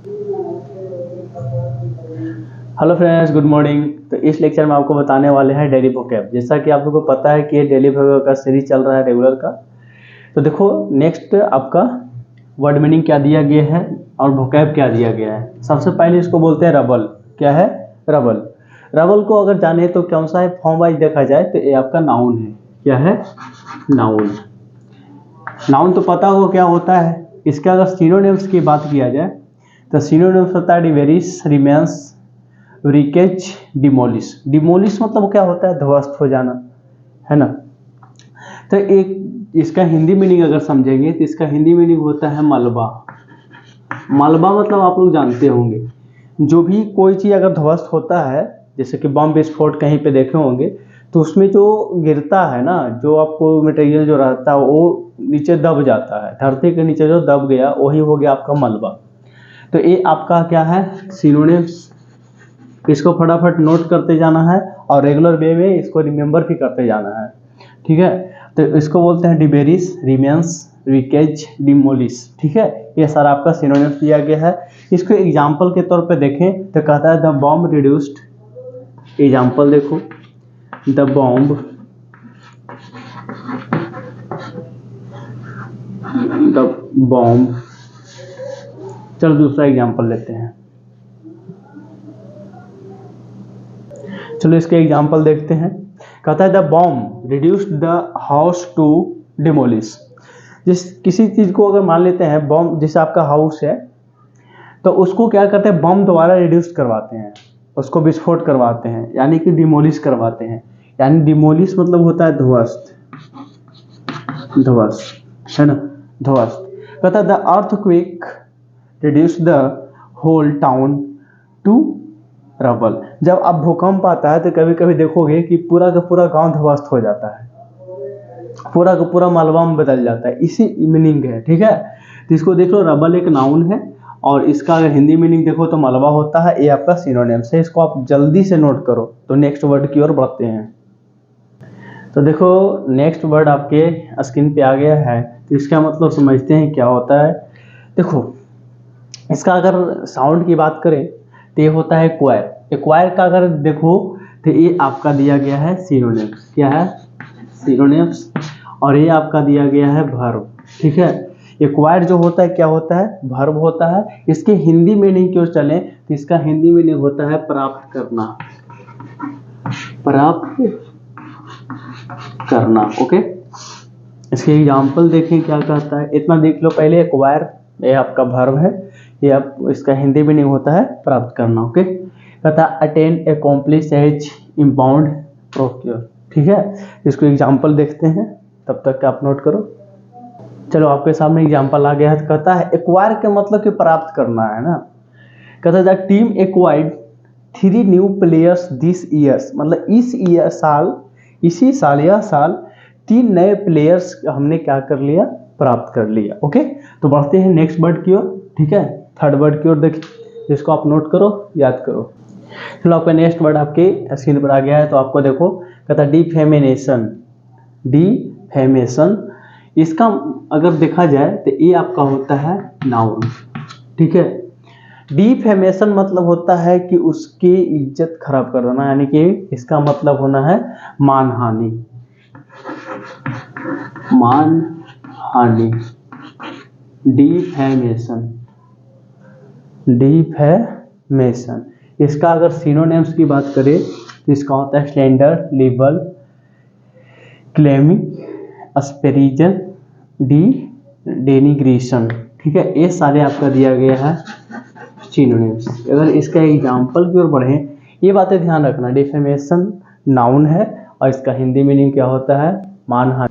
Hello friends, good morning. तो इस lecture में आपको बताने वाले हैं डेली वोकैब। जैसा कि आप लोगों को पता है कि ये डेली वोकैब का सीरीज चल रहा है रेगुलर का। तो देखो, नेक्स्ट आपका वर्ड मीनिंग क्या दिया गया है और वोकैब क्या दिया गया है। सबसे पहले इसको बोलते हैं रबल। क्या है? रबल। रबल को अगर जाने तो कौन सा है, फॉर्म वाइज देखा जाए तो ये आपका नाउन है। क्या है? नाउन। नाउन तो पता हो क्या होता है। इसका अगर सिनोनिम्स की बात किया जाए तो सिनोनिम्स होता है डिवेरिस, रिमेंस, रिकेज, डिमोलिश। डिमोलिश मतलब क्या होता है? ध्वस्त हो जाना, है ना। तो एक इसका हिंदी मीनिंग अगर समझेंगे तो इसका हिंदी मीनिंग होता है मलबा। मलबा मतलब आप लोग जानते होंगे, जो भी कोई चीज़ अगर ध्वस्त होता है, जैसे कि बम विस्फोट कहीं पे देखे होंगे, तो उसमें जो गिरता है ना, जो आपको मटेरियल जो रहता है वो नीचे दब जाता है। धरती के नीचे जो दब गया वही हो गया आपका मलबा। तो ये आपका क्या है? सिनोनिम्स। इसको फटाफट नोट करते जाना है और रेगुलर वे में इसको रिमेंबर भी करते जाना है। ठीक है। तो इसको बोलते हैं डिबेरिस, रिमेंस, रिकेज, डिमोलिश। ठीक है। ये सारा आपका सिनोनिम्स दिया गया है। इसको एग्जाम्पल के तौर पे देखें तो कहता है द बॉम्ब रिड्यूस्ड। एग्जाम्पल देखो, द बॉम्ब, द बॉम्ब। चलो दूसरा एग्जाम्पल लेते हैं। चलो इसके एग्जाम्पल देखते हैं। कहता है the bomb reduced the house to demolish. जिस किसी चीज़ को अगर मान लेते हैं बॉम्ब, जैसे आपका हाउस है, तो उसको क्या करते हैं? बॉम्ब द्वारा रिड्यूस करवाते हैं, उसको विस्फोट करवाते हैं, यानी कि डिमोलिश करवाते हैं। यानी डिमोलिश मतलब होता है ध्वस्त। ध्वस्त, है ना। ध्वस्त। कहता है the earthquake reduce the whole town to rubble. जब अब भूकंप आता है तो कभी कभी देखोगे कि पूरा का पूरा गांव ध्वस्त हो जाता है, पूरा का पूरा मलबा में बदल जाता है। इसी मीनिंग है। ठीक है। तो इसको देख लो, रबल एक नाउन है और इसका अगर हिंदी मीनिंग देखो तो मलबा होता है। ये आपका सिनोनिम्स है। इसको आप जल्दी से नोट करो। तो नेक्स्ट वर्ड की ओर बढ़ते हैं। तो देखो, नेक्स्ट वर्ड आपके स्क्रीन पे आ गया है। तो इसका मतलब समझते हैं क्या होता है। देखो, इसका अगर साउंड की बात करें तो ये होता है क्वायर। एक्वायर का अगर देखो तो ये आपका दिया गया है सिनोनिम्स। क्या है? सिनोनिम्स। और ये आपका दिया गया है वर्ब। ठीक है। एक्वायर जो होता है क्या होता है? वर्ब होता है। इसके हिंदी मीनिंग की ओर चलें तो इसका हिंदी मीनिंग होता है प्राप्त करना। प्राप्त करना। ओके। इसके एग्जाम्पल देखें क्या कहता है। इतना देख लो पहले। एक्वायर ये आपका वर्ब है, ये आप इसका हिंदी मीनिंग होता है प्राप्त करना। ओके। कहता है attain, accomplish, age, impound, procure. ठीक है। इसको एग्जाम्पल देखते हैं, तब तक आप नोट करो। चलो आपके सामने एग्जाम्पल आ गया है। तो कहता है एक्वायर के मतलब कि प्राप्त करना, है ना। कहता है the team acquired 3 new players this years. मतलब इस ईयर साल, इसी साल, यह साल 3 नए प्लेयर्स हमने क्या कर लिया? प्राप्त कर लिया। ओके। तो बढ़ते हैं नेक्स्ट वर्ड की ओर। ठीक है। थर्ड वर्ड की ओर देखिए, जिसको आप नोट करो, याद करो। चलो आपका नेक्स्ट वर्ड आपके स्क्रीन पर आ गया है। तो आपको देखो, कहता है डिफेमेनेशन। डिफेमेशन, इसका अगर देखा जाए तो ये आपका होता है नाउन। ठीक है। डिफेमेशन मतलब होता है कि उसकी इज्जत खराब कर देना, यानी कि इसका मतलब होना है मानहानि। मानहानि, डिफेमेशन। डिफेमेशन, इसका अगर सिनोनिम्स की बात करें तो इसका होता है स्लैंडर, लिबल, क्लेमिंग, अस्पेरिजन, डेनिग्रेशन। ठीक है। ये सारे आपका दिया गया है सिनोनिम्स। अगर इसका एग्जाम्पल की ओर बढ़ें, ये बातें ध्यान रखना। डिफेमेशन नाउन है और इसका हिंदी मीनिंग क्या होता है? मानहानि।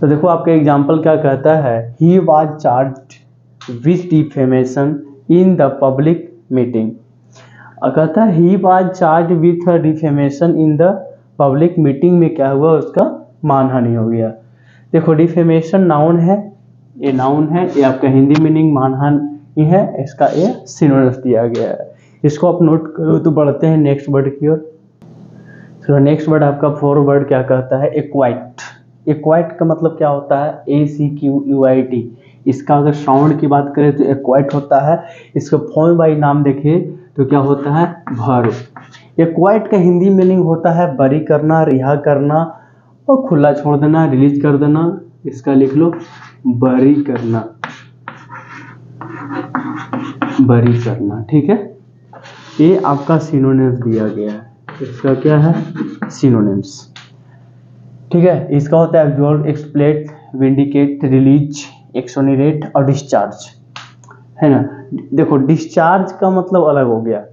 तो देखो आपका एग्जाम्पल क्या कहता है। He was charged with defamation in the public meeting. कहता है he was charged with defamation in the public meeting में क्या हुआ? उसका मानहानि हो गया। देखो, डिफेमेशन नाउन है, ये नाउन है, ये आपका हिंदी मीनिंग मानहानि है। इसका ये सिनोनिम्स दिया गया है। इसको आप नोट करो। तो बढ़ते हैं नेक्स्ट वर्ड की ओर। चलो नेक्स्ट वर्ड आपका फोर वर्ड क्या कहता है? एक्वाइट। एक्वाइट का मतलब क्या होता है? ACQUIT। इसका अगर साउंड की बात करें तो एक्वाइट होता है। इसका फॉर्म बाई नाम देखें तो क्या होता है, वर्ब। एक्वाइट का हिंदी मीनिंग होता है बरी करना, रिहा करना और खुला छोड़ देना, रिलीज कर देना। इसका लिख लो, बरी करना, बरी करना, ठीक है। ये आपका सिनोनिम्स दिया गया है, इसका क्या है, सिनोनिम्स, ठीक है। इसका होता है एब्जॉर्ब, एक्सप्लेट, विंडिकेट, रिलीज, एक्सोनरेट और डिस्चार्ज, है ना। देखो डिस्चार्ज का मतलब अलग हो गया,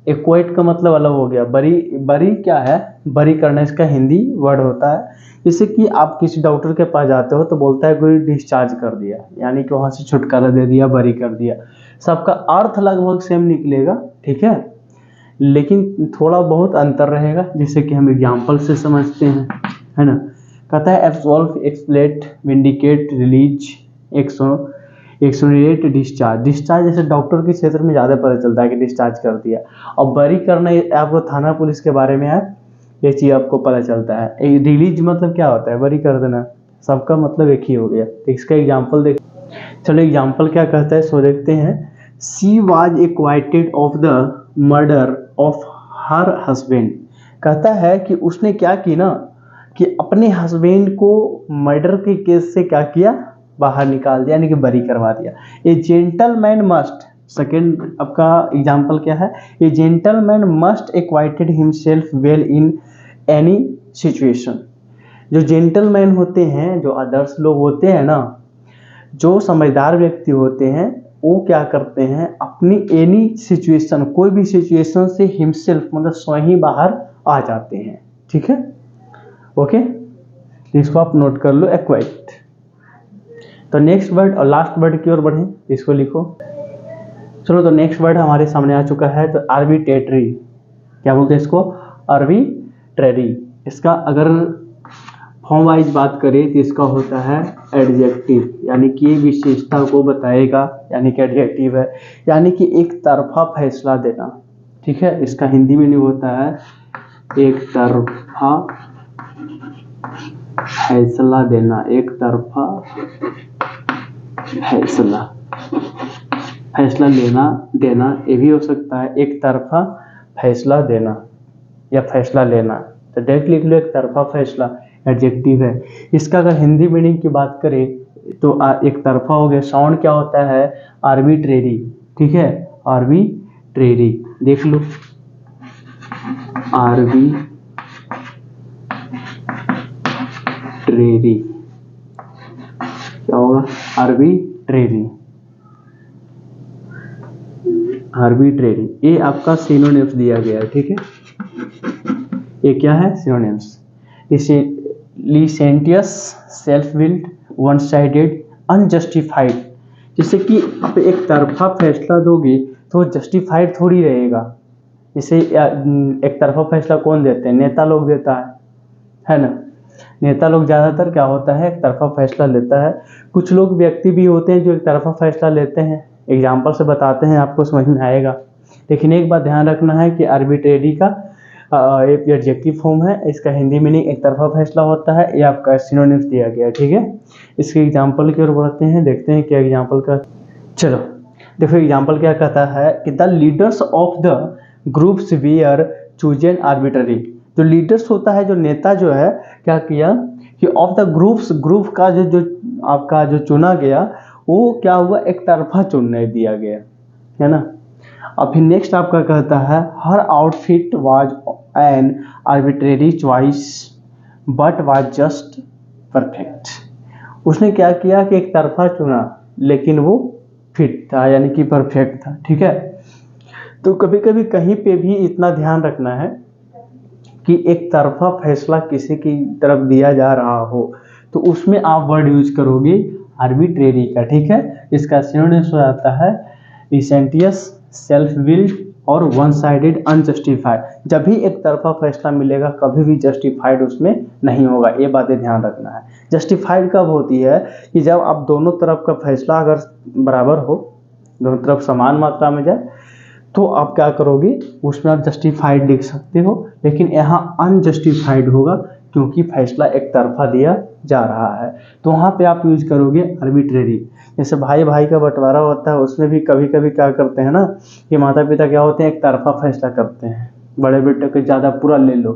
एक्वाइट का मतलब अलग हो गया। बरी, बरी क्या है, बरी करना इसका हिंदी वर्ड होता है। जैसे कि आप किसी डॉक्टर के पास जाते हो तो बोलता है कोई डिस्चार्ज कर दिया, यानी कि वहाँ से छुटकारा दे दिया, बरी कर दिया। सबका अर्थ लगभग सेम निकलेगा, ठीक है, लेकिन थोड़ा बहुत अंतर रहेगा, जिससे कि हम एग्जाम्पल से समझते हैं, है ना। कहता है absolve, exculpate, vindicate, release, exonerate, discharge. Discharge जैसे डॉक्टर के क्षेत्र में ज़्यादा पता चलता है कि डिस्चार्ज कर दिया। और बरी करना आपको थाना पुलिस के बारे में है, ये चीज़ आपको पता चलता है। रिलीज मतलब क्या होता है, बरी कर देना, सबका मतलब एक ही हो गया। तो इसका एग्जाम्पल देख, चलो एग्जाम्पल क्या कहता है सो देखते हैं। She was acquitted of the murder of her husband. कहता है कि उसने क्या की ना, कि अपने हस्बैंड को मर्डर के केस से क्या किया, बाहर निकाल दिया, यानी कि बरी करवा दिया। ए जेंटलमैन मस्ट, सेकेंड आपका एग्जाम्पल क्या है, a gentleman must acquitted himself well in any situation. जो जेंटलमैन होते हैं, जो आदर्श लोग होते हैं ना, जो समझदार व्यक्ति होते हैं, वो क्या करते हैं, अपनी एनी सिचुएशन, कोई भी सिचुएशन से हिमसेल्फ मतलब स्वयं बाहर आ जाते हैं, ठीक है, ओके। इसको आप नोट कर लो, एक्वाइट। तो नेक्स्ट वर्ड और लास्ट वर्ड की ओर बढ़ें, इसको लिखो। चलो तो नेक्स्ट वर्ड हमारे सामने आ चुका है, तो आर्बिट्रेटरी। क्या बोलते हैं इसको, आर्बिट्रेरी। इसका अगर फॉर्म वाइज बात करें तो इसका होता है एडजेक्टिव, यानी कि ये विशेषता को बताएगा, यानी कि एडजेक्टिव है, यानी कि एक तरफा फैसला देना, ठीक है। इसका हिंदी में नहीं होता है एक तरफा फैसला देना, एक तरफा फैसला, फैसला लेना देना, ये भी हो सकता है एक तरफा फैसला देना या फैसला लेना। तो डायरेक्ट लिख लो, एक तरफा फैसला, एडजेक्टिव है। इसका अगर हिंदी मीनिंग की बात करें तो एक तरफा हो गया। साउंड क्या होता है, आर्बिट्रेरी, ठीक है, आर्बिट्रेरी, देख लो, आर्बिट्रेरी क्या होगा, आर्बिट्रेरी, आर्बिट्रेरी। ये आपका सिनोनिम्स दिया गया है, ठीक है। ये क्या है, सिनोनिम्स। इसे licentious, self willed, one sided, unjustified. जैसे कि आप एक तरफा फैसला दोगे तो जस्टिफाइड थोड़ी रहेगा। जैसे एक तरफा फैसला कौन देते हैं, नेता लोग देता है ना। नेता लोग ज़्यादातर क्या होता है, एक तरफा फैसला लेता है। कुछ लोग व्यक्ति भी होते हैं जो एक तरफा फैसला लेते हैं, एग्जाम्पल से बताते हैं, आपको समझ में आएगा। लेकिन एक बात ध्यान रखना है कि आर्बिट्रेरी का एक एडजेक्टिव फॉर्म है, इसका हिंदी मीनिंग एक तरफा फैसला होता है। ये आपका सिनोनिम्स दिया गया है, ठीक है। इसके एग्जाम्पल की ओर बढ़ते हैं, देखते हैं क्या एग्जाम्पल का। चलो देखो एग्जाम्पल क्या कहता है कि the leaders of the groups were chosen arbitrary. जो लीडर्स होता है, जो नेता जो है, क्या किया कि ऑफ द ग्रुप्स, ग्रुप का जो आपका जो चुना गया वो क्या हुआ, एक तरफा चुनने दिया गया, है ना। अब फिर नेक्स्ट आपका कहता है her outfit was an arbitrary choice but was just perfect. उसने क्या किया कि एक तरफा चुना, लेकिन वो फिट था, यानी कि परफेक्ट था, ठीक है। तो कभी कभी कहीं पे भी इतना ध्यान रखना है कि एक तरफा फैसला किसी की तरफ दिया जा रहा हो तो उसमें आप वर्ड यूज करोगे आर्बिट्रेरी का, ठीक है। इसका सिनोनिम्स हो जाता है लीसेंटियस, सेल्फ विल्ड और वन साइडेड, अनजस्टिफाइड। जब भी एक तरफा फैसला मिलेगा कभी भी जस्टिफाइड उसमें नहीं होगा, ये बातें ध्यान रखना है। जस्टिफाइड कब होती है कि जब आप दोनों तरफ का फैसला अगर बराबर हो, दोनों तरफ समान मात्रा में जाए, तो आप क्या करोगे, उसमें आप जस्टिफाइड लिख सकते हो। लेकिन यहाँ अनजस्टिफाइड होगा क्योंकि फैसला एक तरफा दिया जा रहा है, तो वहाँ पे आप यूज करोगे आर्बिट्रेरी। जैसे भाई भाई का बंटवारा होता है, उसमें भी कभी कभी क्या करते हैं ना कि माता पिता क्या होते हैं, एक तरफा फैसला करते हैं, बड़े बेटे को ज़्यादा पूरा ले लो,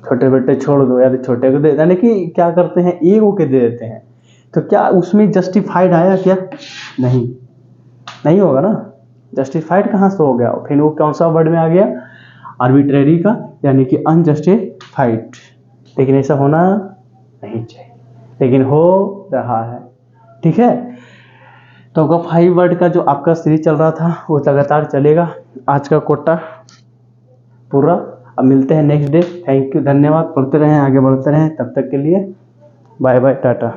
छोटे बेटे छोड़ दो, या तो छोटे को दे, यानी कि क्या करते हैं, ईगो के दे देते हैं। तो क्या उसमें जस्टिफाइड आया क्या? नहीं, नहीं होगा ना, जस्टिफाइड कहाँ से हो गया? फिर वो कौन सा वर्ड में आ गया? आर्बिट्रेरी का, यानी कि अनजस्टिफाइड। लेकिन ऐसा होना नहीं चाहिए, लेकिन हो रहा है। ठीक है, तो आपका 5 वर्ड का जो आपका सीरीज चल रहा था वो लगातार चलेगा। आज का कोटा पूरा। अब मिलते हैं नेक्स्ट डे। थैंक यू, धन्यवाद। पढ़ते रहें, आगे बढ़ते रहें, तब तक के लिए बाय बाय, टाटा।